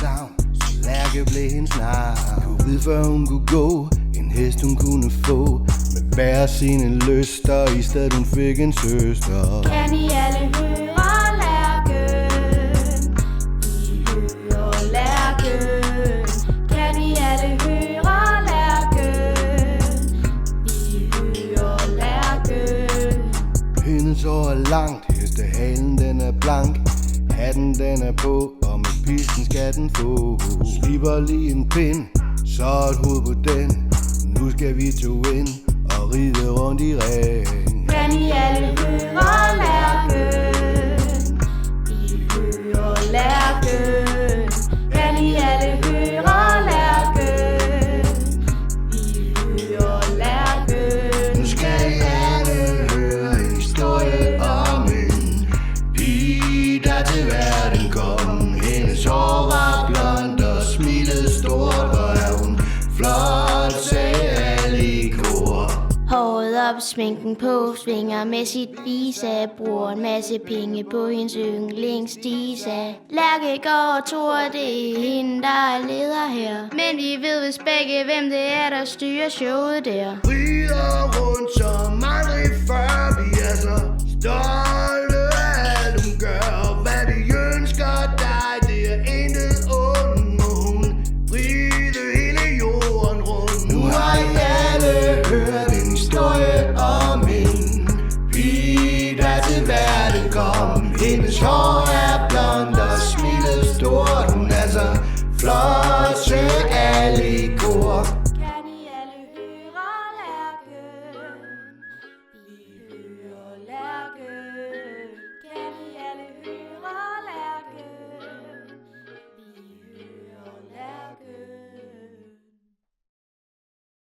savn, så Lærke blev hendes navn. Kunne vide før hun kunne gå, en hest hun kunne få, med hver sine lyster, i stedet hun fik en søster. Kan I alle høre Lærken? Vi hører Lærken. Kan I alle høre Lærken? Vi hører Lærken. Hendes hår er langt, hestehalen den er blank, hatten den er på, og med pisten skal den få. Slipper lige en pind, så et hoved på den. Nu skal vi to ind og ride rundt i ring. Kan I alle høre Lærken? Vi hører Lærken. Kan I alle høre Lærken? Vi hører Lærken. Nu skal I alle høre en historie om en pige, der til verden kom. Hendes hår var blond og smilede stort, hvor er hun flot, sagde alle i kor. Håret op, sminken på, svinger med sit visa. Bruger en masse penge på hendes yndlingsdisa. Lærke går og tror, det er hende, der er leder her. Men vi ved vist begge, hvem det er, der styrer showet der. Rider rundt som aldrig før, vi er så stolte af alt hun gør. Hvad vi ønsker dig, det er intet ondt. Må hun ride hele jorden rundt. Nu har I alle hørt en historie om